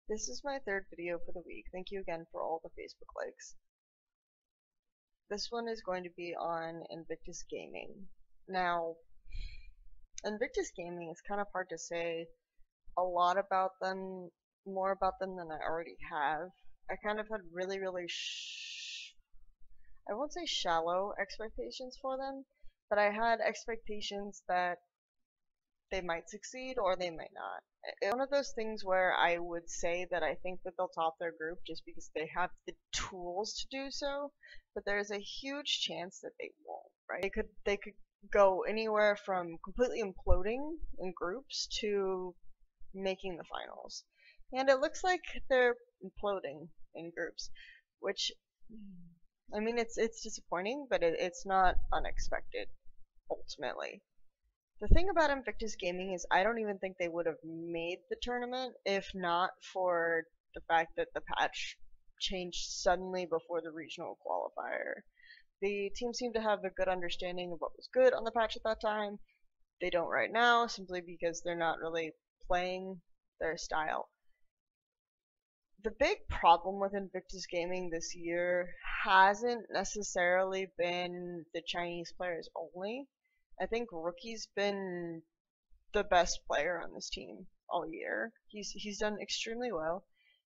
This is my third video for the week. Thank you again for all the Facebook likes. This one is going to be on Invictus Gaming. Now, Invictus Gaming is kind of hard to say a lot about them, more about them than I already have. I kind of had really, I won't say shallow expectations for them, but I had expectations that they might succeed or they might not. It's one of those things where I would say that I think that they'll top their group just because they have the tools to do so, but there's a huge chance that they won't, right? They could go anywhere from completely imploding in groups to making the finals. And it looks like they're imploding in groups, which I mean it's disappointing, but it's not unexpected ultimately. The thing about Invictus Gaming is I don't even think they would have made the tournament if not for the fact that the patch changed suddenly before the regional qualifier. The team seemed to have a good understanding of what was good on the patch at that time. They don't right now, simply because they're not really playing their style. The big problem with Invictus Gaming this year hasn't necessarily been the Chinese players only. I think Rookie's been the best player on this team all year. He's done extremely well.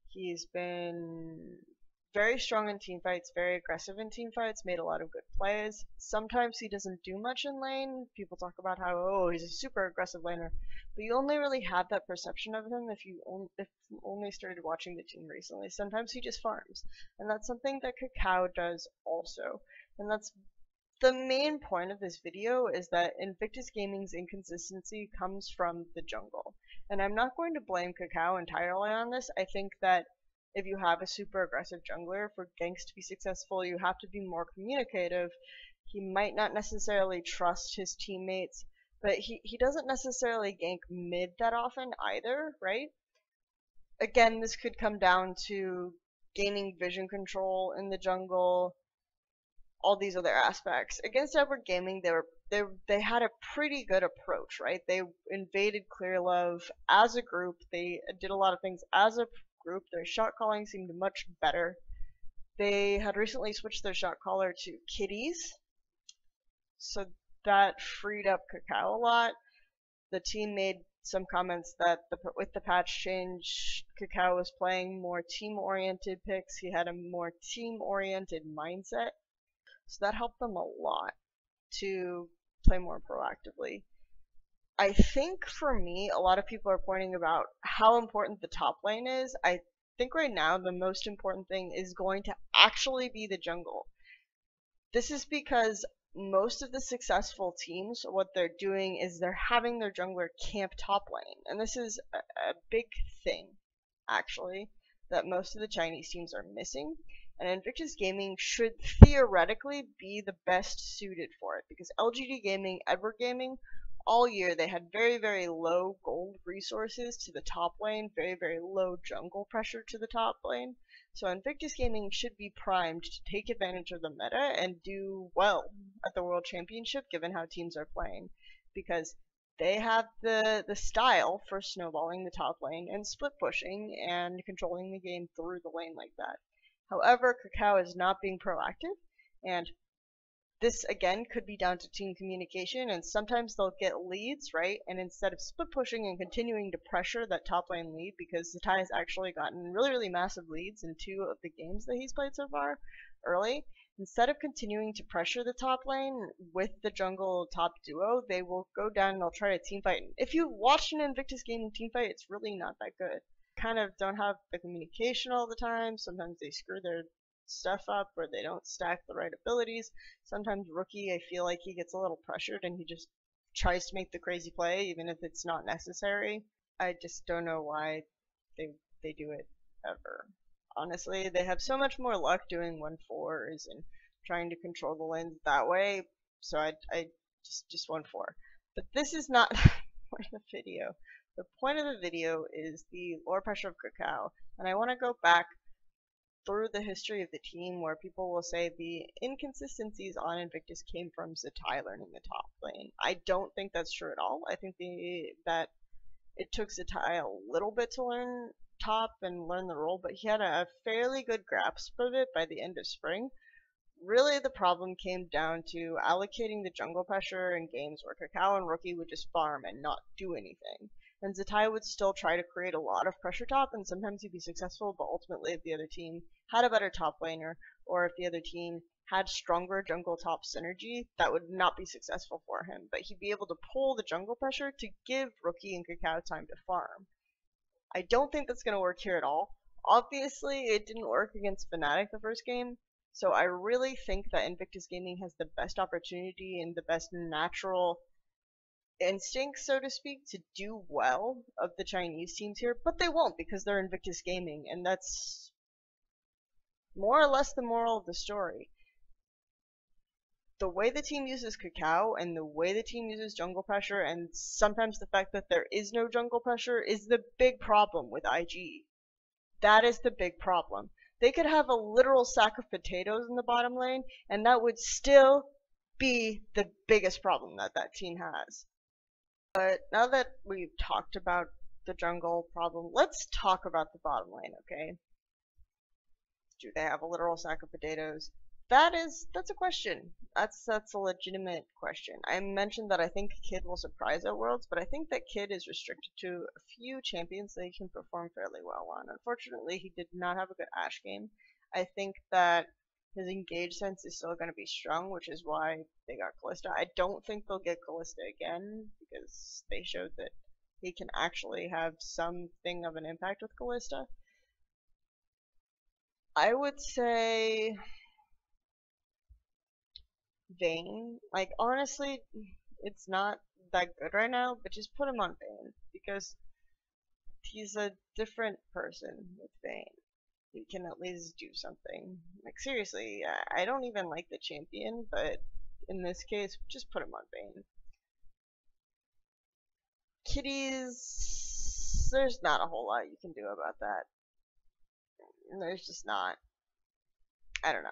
He's been very strong in team fights, very aggressive in team fights, made a lot of good plays. Sometimes he doesn't do much in lane. People talk about how, oh, he's a super aggressive laner. But you only really have that perception of him if you only started watching the team recently. Sometimes he just farms. And that's something that Kakao does also. And that's the main point of this video is that Invictus Gaming's inconsistency comes from the jungle. And I'm not going to blame Kakao entirely on this. I think that if you have a super aggressive jungler, for ganks to be successful, you have to be more communicative. He might not necessarily trust his teammates, but he doesn't necessarily gank mid that often either, right? Again, this could come down to gaining vision control in the jungle, all these other aspects. Against Edward Gaming, they had a pretty good approach, right? They invaded Clear Love as a group. They did a lot of things as a group. Their shot calling seemed much better. They had recently switched their shot caller to Kitties, so that freed up Kakao a lot. The team made some comments that with the patch change, Kakao was playing more team-oriented picks. He had a more team-oriented mindset. So that helped them a lot to play more proactively. I think for me, a lot of people are pointing about how important the top lane is. I think right now the most important thing is going to actually be the jungle. This is because most of the successful teams, what they're doing is they're having their jungler camp top lane. And this is a big thing, actually, that most of the Chinese teams are missing. And Invictus Gaming should theoretically be the best suited for it, because LGD Gaming, Edward Gaming, all year they had very low gold resources to the top lane, very low jungle pressure to the top lane. So Invictus Gaming should be primed to take advantage of the meta and do well at the World Championship given how teams are playing, because they have the style for snowballing the top lane and split pushing and controlling the game through the lane like that. However, Kakao is not being proactive, and this again could be down to team communication, and sometimes they'll get leads, right? And instead of split pushing and continuing to pressure that top lane lead, because Zatai has actually gotten really massive leads in 2 of the games that he's played so far early, instead of continuing to pressure the top lane with the jungle top duo, they will go down and they'll try to team fight. If you watched an Invictus Gaming team fight, it's really not that good. Kind of don't have the communication all the time. Sometimes they screw their stuff up or they don't stack the right abilities. Sometimes Rookie, I feel like he gets a little pressured and he just tries to make the crazy play even if it's not necessary. I just don't know why they do it ever. Honestly, they have so much more luck doing 1-4s and trying to control the lanes that way, so I just 1-4. But this is not part of the video. The point of the video is the lore pressure of Kakao, and I want to go back through the history of the team where people will say the inconsistencies on Invictus came from Zatai learning the top lane. I don't think that's true at all. I think that it took Zatai a little bit to learn top and learn the role, but he had a fairly good grasp of it by the end of spring. Really, the problem came down to allocating the jungle pressure in games where Kakao and Rookie would just farm and not do anything. And Zatai would still try to create a lot of pressure top, and sometimes he'd be successful, but ultimately if the other team had a better top laner, or if the other team had stronger jungle top synergy, that would not be successful for him. But he'd be able to pull the jungle pressure to give Rookie and Kakao time to farm. I don't think that's going to work here at all. Obviously, it didn't work against Fnatic the first game, so I really think that Invictus Gaming has the best opportunity and the best natural instinct, so to speak, to do well of the Chinese teams here, but they won't because they're Invictus Gaming, and that's more or less the moral of the story. The way the team uses Kakao and the way the team uses jungle pressure, and sometimes the fact that there is no jungle pressure, is the big problem with IG. That is the big problem. They could have a literal sack of potatoes in the bottom lane, and that would still be the biggest problem that that team has. But now that we've talked about the jungle problem, let's talk about the bottom lane, okay? Do they have a literal sack of potatoes? That's a question. That's a legitimate question. I mentioned that I think Kid will surprise at Worlds, but I think that Kid is restricted to a few champions that he can perform fairly well on. Unfortunately, he did not have a good Ashe game. I think that his engage sense is still going to be strong, which is why they got Kalista. I don't think they'll get Kalista again, because they showed that he can actually have something of an impact with Kalista. I would say Vayne. Like, honestly, it's not that good right now, but just put him on Vayne, because he's a different person with Vayne. He can at least do something. Like, seriously, I don't even like the champion, but in this case, just put him on Vayne. Kitties, there's not a whole lot you can do about that. There's just not. I don't know.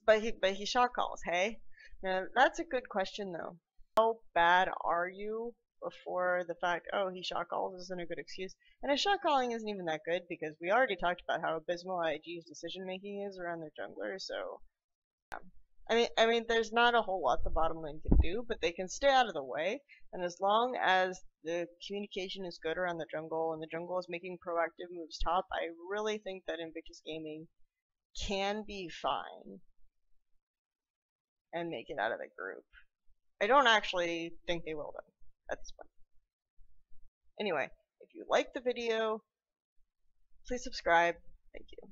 But he shot calls, hey? Now, that's a good question, though. How bad are you before the fact, oh, he shot calls isn't a good excuse? And his shot calling isn't even that good, because we already talked about how abysmal IG's decision making is around their jungler, so yeah. I mean, there's not a whole lot the bottom lane can do, but they can stay out of the way, and as long as the communication is good around the jungle, and the jungle is making proactive moves top, I really think that Invictus Gaming can be fine and make it out of the group. I don't actually think they will, though, at this point. Anyway, if you liked the video, please subscribe. Thank you.